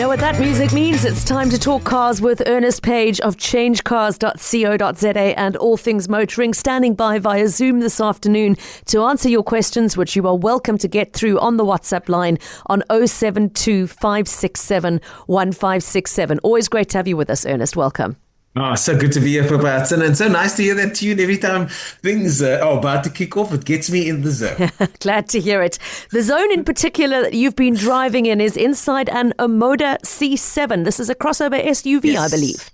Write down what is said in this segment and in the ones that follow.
know what that music means? It's time to talk cars with Ernest Page of changecars.co.za and all things motoring, standing by via Zoom this afternoon to answer your questions, which you are welcome to get through on the WhatsApp line on 072 567 1567. Always great to have you with us, Ernest. Welcome. Oh, so good to be here, Pippa Hudson, and so nice to hear that tune every time things are about to kick off. It gets me in the zone. Glad to hear it. The zone in particular that you've been driving in is inside an Omoda C7. This is a crossover SUV, yes. I believe.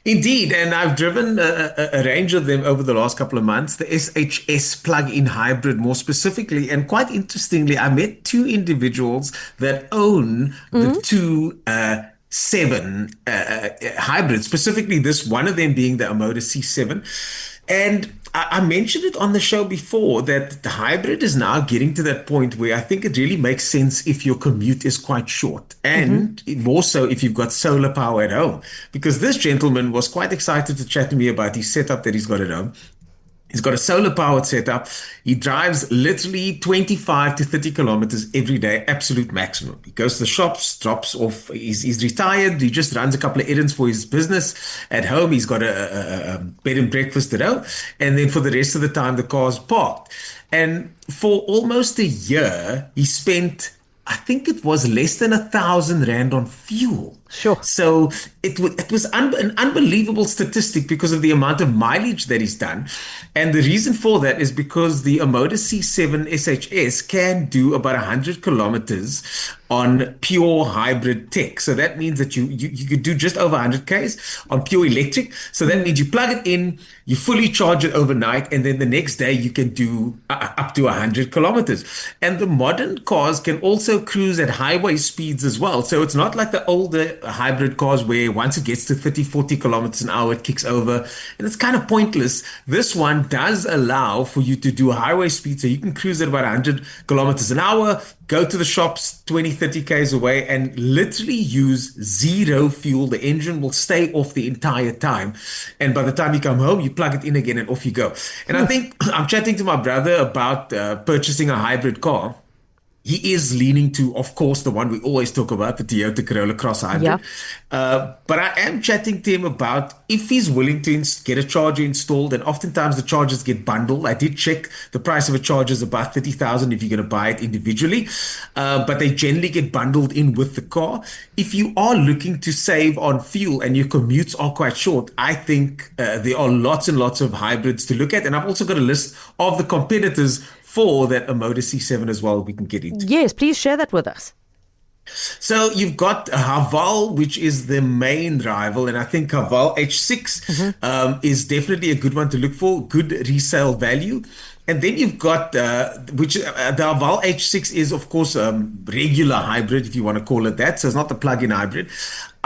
Indeed, and I've driven a range of them over the last couple of months, the SHS plug-in hybrid more specifically, and quite interestingly, I met two individuals that own the two seven hybrids, specifically this one of them being the Omoda C7. And I mentioned it on the show before that the hybrid is now getting to that point where I think it really makes sense if your commute is quite short, and more so if you've got solar power at home. Because this gentleman was quite excited to chat to me about his setup that he's got at home. He's got a solar powered setup. He drives literally 25 to 30 kilometers every day, absolute maximum. He goes to the shops, drops off. He's retired. He just runs a couple of errands for his business at home. He's got a bed and breakfast at home. And then for the rest of the time, the car's parked. And for almost a year, he spent, I think it was less than 1,000 Rand on fuel. Sure. So it was an unbelievable statistic because of the amount of mileage that he's done. And the reason for that is because the Omoda C7 SHS can do about 100 kilometers on pure hybrid tech. So that means that you could do just over 100 Ks on pure electric. So that means you plug it in, you fully charge it overnight, and then the next day you can do up to 100 kilometers. And the modern cars can also cruise at highway speeds as well. So it's not like the older hybrid cars where once it gets to 30, 40 kilometers an hour, it kicks over. And it's kind of pointless. This one does allow for you to do a highway speed. So you can cruise at about 100 kilometers an hour, go to the shops 20, 30 Ks away, and literally use zero fuel. The engine will stay off the entire time. And by the time you come home, you plug it in again and off you go. And I think I'm chatting to my brother about purchasing a hybrid car. He is leaning to, of course, the one we always talk about, the Toyota Corolla Cross Hybrid. Yeah. But I am chatting to him about if he's willing to get a charger installed, and oftentimes the chargers get bundled. I did check the price of a charger is about 30,000 if you're going to buy it individually, but they generally get bundled in with the car. If you are looking to save on fuel and your commutes are quite short, I think there are lots and lots of hybrids to look at. And I've also got a list of the competitors for that Omoda C7 as well we can get into. Yes, please share that with us. So you've got Haval, which is the main rival, and I think Haval H6 is definitely a good one to look for, good resale value. And then you've got, the Haval H6 is, of course, regular hybrid, if you want to call it that. So it's not the plug-in hybrid.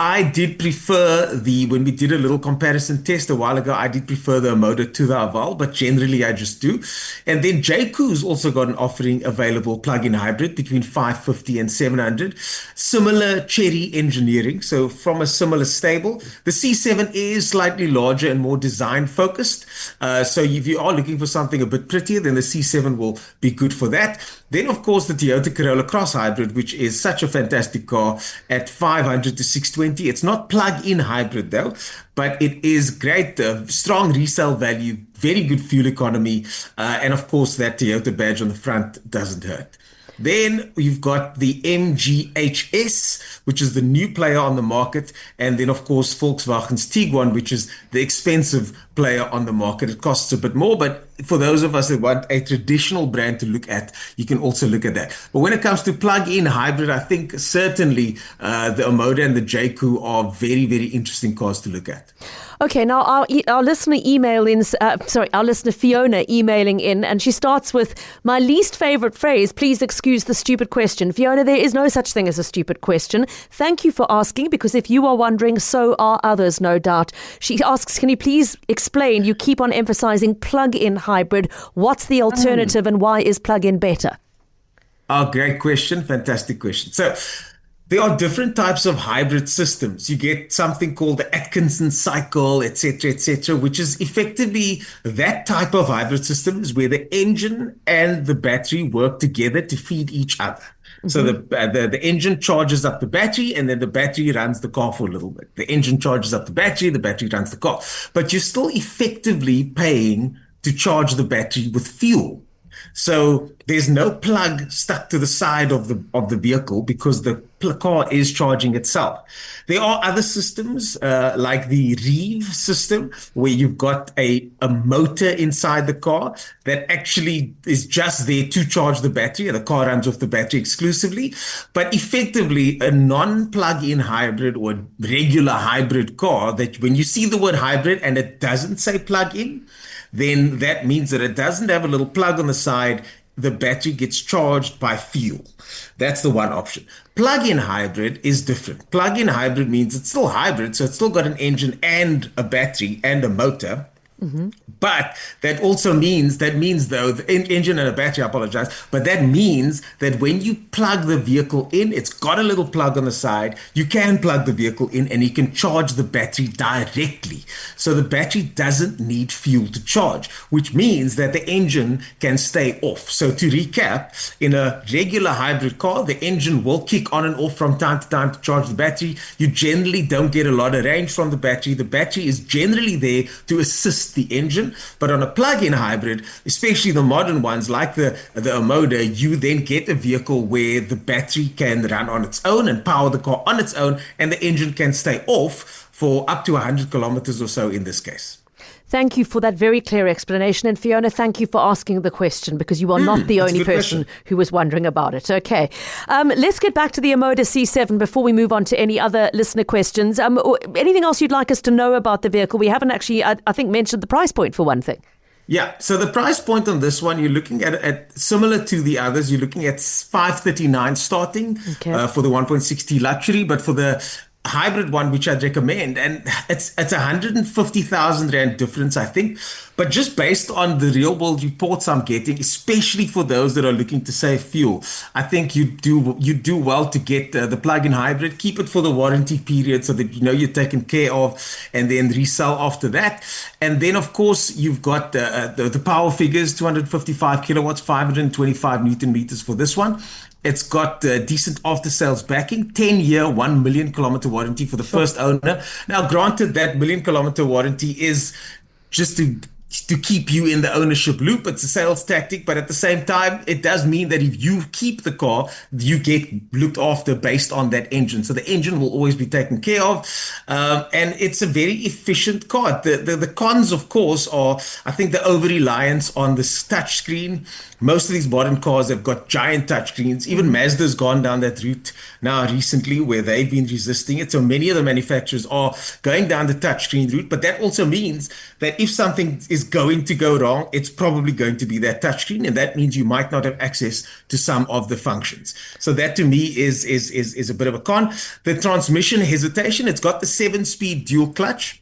I did prefer when we did a little comparison test a while ago, I did prefer the Omoda to the Haval, but generally I just do. And then JQ's also got an offering available plug-in hybrid between 550 and 700. Similar Chery engineering, so from a similar stable. The C7 is slightly larger and more design focused. So if you are looking for something a bit prettier, then the C7 will be good for that. Then, of course, the Toyota Corolla Cross Hybrid, which is such a fantastic car at 500 to 620. It's not plug-in hybrid, though, but it is great, strong resale value, very good fuel economy, and, of course, that Toyota badge on the front doesn't hurt. Then you've got the MGHS, which is the new player on the market. And then, of course, Volkswagen's Tiguan, which is the expensive player on the market. It costs a bit more, but for those of us that want a traditional brand to look at, you can also look at that. But when it comes to plug-in hybrid, I think certainly the Omoda and the JQ are very, very interesting cars to look at. Okay, now our listener our listener Fiona emailing in, and she starts with, my least favorite phrase, please excuse the stupid question. Fiona, there is no such thing as a stupid question. Thank you for asking, because if you are wondering, so are others, no doubt. She asks, can you please explain, you keep on emphasizing plug-in hybrid. What's the alternative and why is plug-in better? Oh, great question. Fantastic question. So there are different types of hybrid systems. You get something called the Atkinson cycle, etc., which is effectively that type of hybrid systems where the engine and the battery work together to feed each other. So the engine charges up the battery, and then the battery runs the car for a little bit. The engine charges up the battery runs the car. But you're still effectively paying to charge the battery with fuel. So there's no plug stuck to the side of the vehicle because the car is charging itself. There are other systems like the Reeve system where you've got a motor inside the car that actually is just there to charge the battery, and the car runs off the battery exclusively. But effectively, a non-plug-in hybrid or regular hybrid car, that when you see the word hybrid and it doesn't say plug-in, then that means that it doesn't have a little plug on the side. The battery gets charged by fuel. That's the one option. Plug-in hybrid is different. Plug-in hybrid means it's still hybrid, so it's still got an engine and a battery and a motor. But that also means, though, the engine and a battery, I apologize, but that means that when you plug the vehicle in, it's got a little plug on the side. You can plug the vehicle in and you can charge the battery directly. So the battery doesn't need fuel to charge, which means that the engine can stay off. So to recap, in a regular hybrid car, the engine will kick on and off from time to time to charge the battery. You generally don't get a lot of range from the battery. The battery is generally there to assist the engine. But on a plug-in hybrid, especially the modern ones like the Omoda, you then get a vehicle where the battery can run on its own and power the car on its own, and the engine can stay off for up to 100 kilometers or so in this case. Thank you for that very clear explanation. And Fiona, thank you for asking the question, because you are not the only person who was wondering about it. Okay. Let's get back to the Omoda C7 before we move on to any other listener questions. Anything else you'd like us to know about the vehicle? We haven't actually, I think, mentioned the price point for one thing. Yeah, so the price point on this one, you're looking at similar to the others, you're looking at $539 starting for the 1.6T luxury, but for the hybrid one, which I'd recommend, and it's 150,000 Rand difference, I think. But just based on the real world reports I'm getting, especially for those that are looking to save fuel, I think you do well to get the plug-in hybrid. Keep it for the warranty period so that you know you're taken care of, and then resell after that. And then, of course, you've got the power figures: 255 kilowatts, 525 Newton meters for this one. It's got decent after-sales backing, 10-year, 1 million kilometer warranty for the first owner. Now, granted, that million-kilometer warranty is just to keep you in the ownership loop. It's a sales tactic, but at the same time, it does mean that if you keep the car, you get looked after based on that engine. So the engine will always be taken care of. And it's a very efficient car. The cons, of course, are, I think, the over-reliance on this touch screen. Most of these modern cars have got giant touchscreens. Even Mazda's gone down that route now recently, where they've been resisting it. So many of the manufacturers are going down the touchscreen route. But that also means that if something is going to go wrong, it's probably going to be that touchscreen, and that means you might not have access to some of the functions. So that to me is a bit of a con. The transmission hesitation, it's got the 7-speed dual clutch,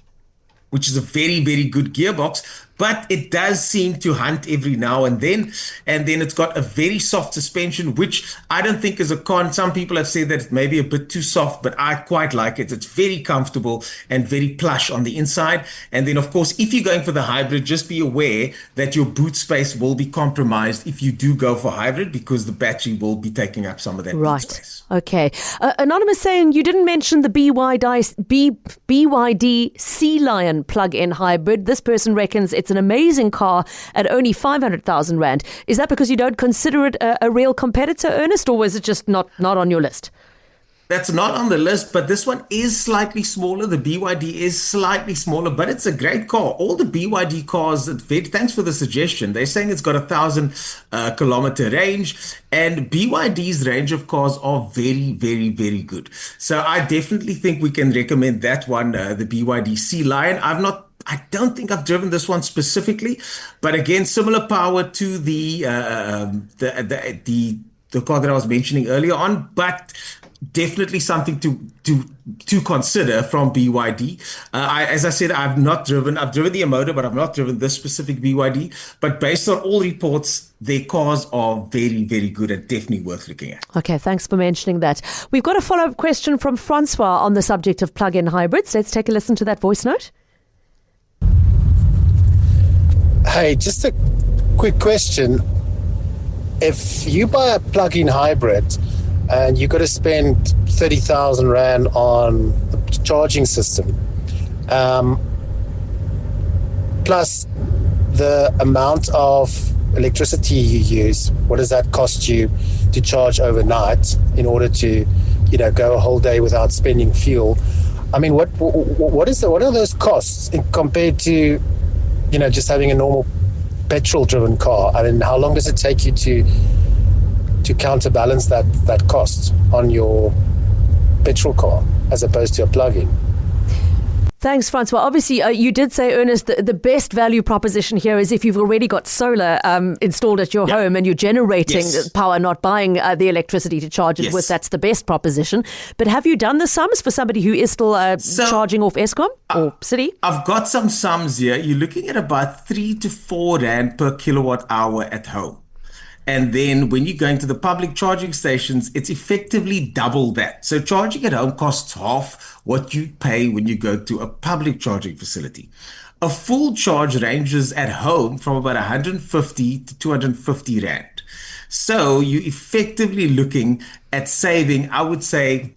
which is a very, very good gearbox, but it does seem to hunt every now and then. And then it's got a very soft suspension, which I don't think is a con. Some people have said that it may be a bit too soft, but I quite like it. It's very comfortable and very plush on the inside. And then, of course, if you're going for the hybrid, just be aware that your boot space will be compromised if you do go for hybrid, because the battery will be taking up some of that boot space. Okay. Anonymous saying you didn't mention the BYD Sea Lion plug-in hybrid. This person reckons it's an amazing car at only 500,000 Rand. Is that because you don't consider it a real competitor, Ernest, or was it just not on your list? That's not on the list, but this one is slightly smaller. The BYD is slightly smaller, but it's a great car. All the BYD cars, thanks for the suggestion. They're saying it's got 1,000 kilometer range, and BYD's range of cars are very, very, very good. So I definitely think we can recommend that one, the BYD Sea Lion. I don't think I've driven this one specifically, but again, similar power to the car that I was mentioning earlier on, but definitely something to consider from BYD. As I said, I've driven the Omoda, but I've not driven this specific BYD. But based on all reports, their cars are very, very good and definitely worth looking at. Okay, thanks for mentioning that. We've got a follow-up question from Francois on the subject of plug-in hybrids. Let's take a listen to that voice note. Hey, just a quick question. If you buy a plug-in hybrid, and you got to spend 30,000 Rand on the charging system. Plus the amount of electricity you use, what does that cost you to charge overnight in order to, go a whole day without spending fuel? I mean, what are those costs compared to, just having a normal petrol-driven car? I mean, how long does it take you to counterbalance that cost on your petrol car as opposed to a plug-in? Thanks, Francois. Obviously, you did say, Ernest, the best value proposition here is if you've already got solar installed at your home and you're generating power, not buying the electricity to charge it with. That's the best proposition. But have you done the sums for somebody who is still charging off Eskom or City? I've got some sums here. You're looking at about 3 to 4 Rand per kilowatt hour at home. And then when you're going to the public charging stations, it's effectively double that. So charging at home costs half what you pay when you go to a public charging facility. A full charge ranges at home from about 150 to 250 Rand. So you're effectively looking at saving, I would say,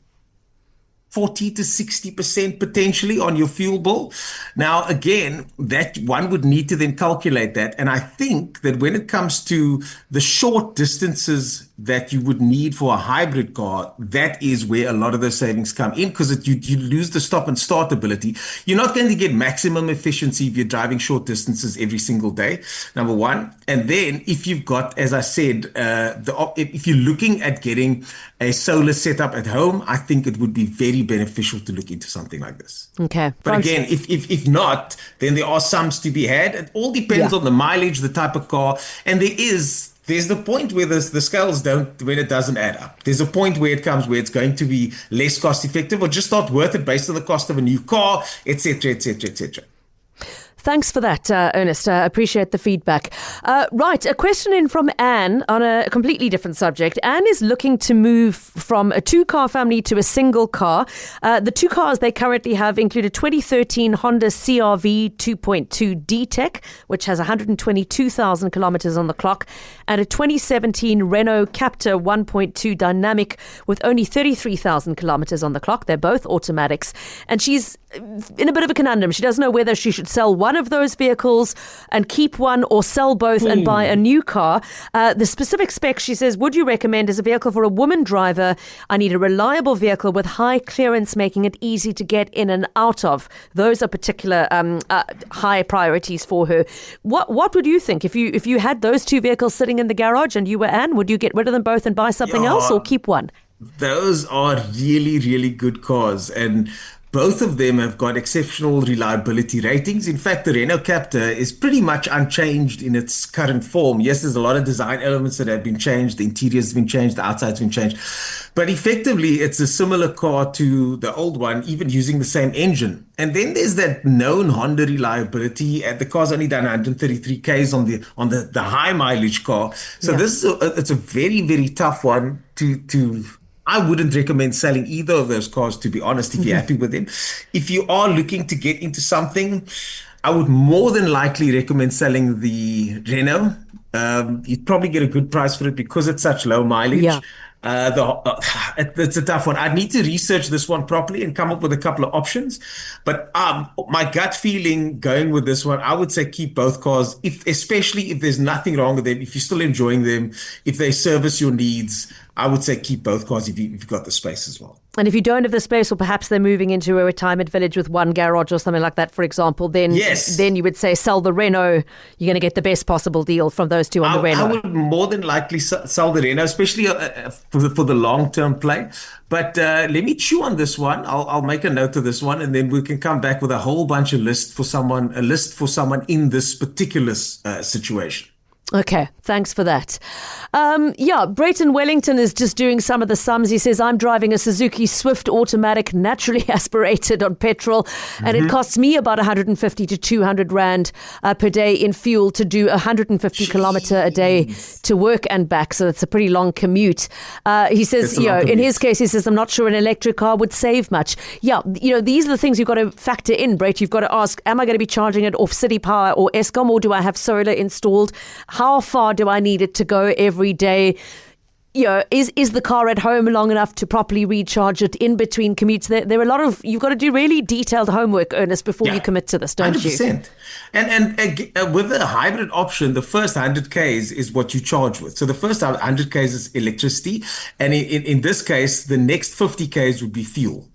40 to 60% potentially on your fuel bill. Now, again, that one would need to then calculate that. And I think that when it comes to the short distances that you would need for a hybrid car, that is where a lot of those savings come in, because you lose the stop and start ability. You're not going to get maximum efficiency if you're driving short distances every single day, number one. And then if you've got, as I said, if you're looking at getting a solar setup at home, I think it would be very beneficial to look into something like this. Okay. But again, if not, then there are sums to be had. It all depends on the mileage, the type of car, and there's the point where the scales when it doesn't add up. There's a point where it comes where it's going to be less cost effective or just not worth it based on the cost of a new car, etc., etc., etc. Thanks for that, Ernest. I appreciate the feedback. Right, a question in from Anne on a completely different subject. Anne is looking to move from a two-car family to a single car. The two cars they currently have include a 2013 Honda CR-V 2.2 D-Tech, which has 122,000 kilometers on the clock, and a 2017 Renault Captur 1.2 Dynamic with only 33,000 kilometers on the clock. They're both automatics. And she's in a bit of a conundrum. She doesn't know whether she should sell one of those vehicles and keep one or sell both and buy a new car. The specific specs, she says, would you recommend as a vehicle for a woman driver? I need a reliable vehicle with high clearance, making it easy to get in and out of. Those are particular high priorities for her. What would you think if you had those two vehicles sitting in the garage and you were Anne? Would you get rid of them both and buy something else or keep one? Those are really, really good cars, and both of them have got exceptional reliability ratings. In fact, the Renault Captur is pretty much unchanged in its current form. Yes, there's a lot of design elements that have been changed. The interior has been changed. The outside's been changed. But effectively, it's a similar car to the old one, even using the same engine. And then there's that known Honda reliability. And the car's only done 133 Ks on the high mileage car. So it's a very, very tough one to I wouldn't recommend selling either of those cars, to be honest, if you're happy with them. If you are looking to get into something, I would more than likely recommend selling the Renault. You'd probably get a good price for it because it's such low mileage. Yeah. It's a tough one. I need to research this one properly and come up with a couple of options. But my gut feeling going with this one, I would say keep both cars, especially if there's nothing wrong with them, if you're still enjoying them, if they service your needs. I would say keep both cars if you've got the space as well. And if you don't have the space, or perhaps they're moving into a retirement village with one garage or something like that, for example, then you would say sell the Renault. You're going to get the best possible deal from those two on the Renault. I would more than likely sell the Renault, especially for the long-term play. But let me chew on this one. I'll make a note of this one, and then we can come back with a whole bunch of list for someone in this particular situation. Okay, thanks for that. Brayton Wellington is just doing some of the sums. He says, I'm driving a Suzuki Swift automatic, naturally aspirated on petrol, and it costs me about 150 to 200 Rand per day in fuel to do 150 kilometer a day to work and back. So it's a pretty long commute. He says, in his case, he says, I'm not sure an electric car would save much. These are the things you've got to factor in, Brayt. You've got to ask, am I going to be charging it off City Power or Eskom, or do I have solar installed? How far do I need it to go every day? is the car at home long enough to properly recharge it in between commutes? There are a lot of, you've got to do really detailed homework, Ernest, before you commit to this, don't 100%. you? And with the hybrid option, the first 100 Ks is what you charge with. So the first 100 Ks is electricity. And in this case, the next 50 Ks would be fuel.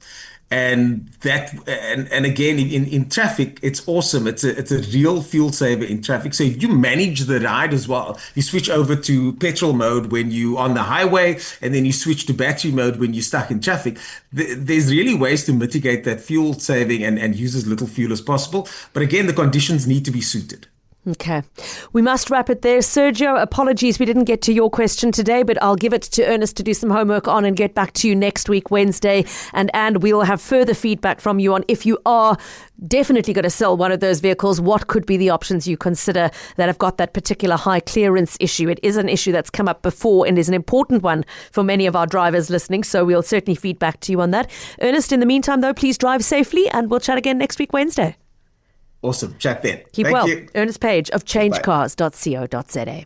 And again, in traffic, it's awesome. It's a real fuel saver in traffic. So you manage the ride as well. You switch over to petrol mode when you're on the highway, and then you switch to battery mode when you're stuck in traffic. There's really ways to mitigate that fuel saving and use as little fuel as possible. But again, the conditions need to be suited. Okay. We must wrap it there. Sergio, apologies we didn't get to your question today, but I'll give it to Ernest to do some homework on and get back to you next week, Wednesday. And we'll have further feedback from you on if you are definitely going to sell one of those vehicles, what could be the options you consider that have got that particular high clearance issue. It is an issue that's come up before and is an important one for many of our drivers listening. So we'll certainly feed back to you on that. Ernest, in the meantime, though, please drive safely and we'll chat again next week, Wednesday. Awesome. Chat then. Keep Thank well. you. Ernest Page of changecars.co.za.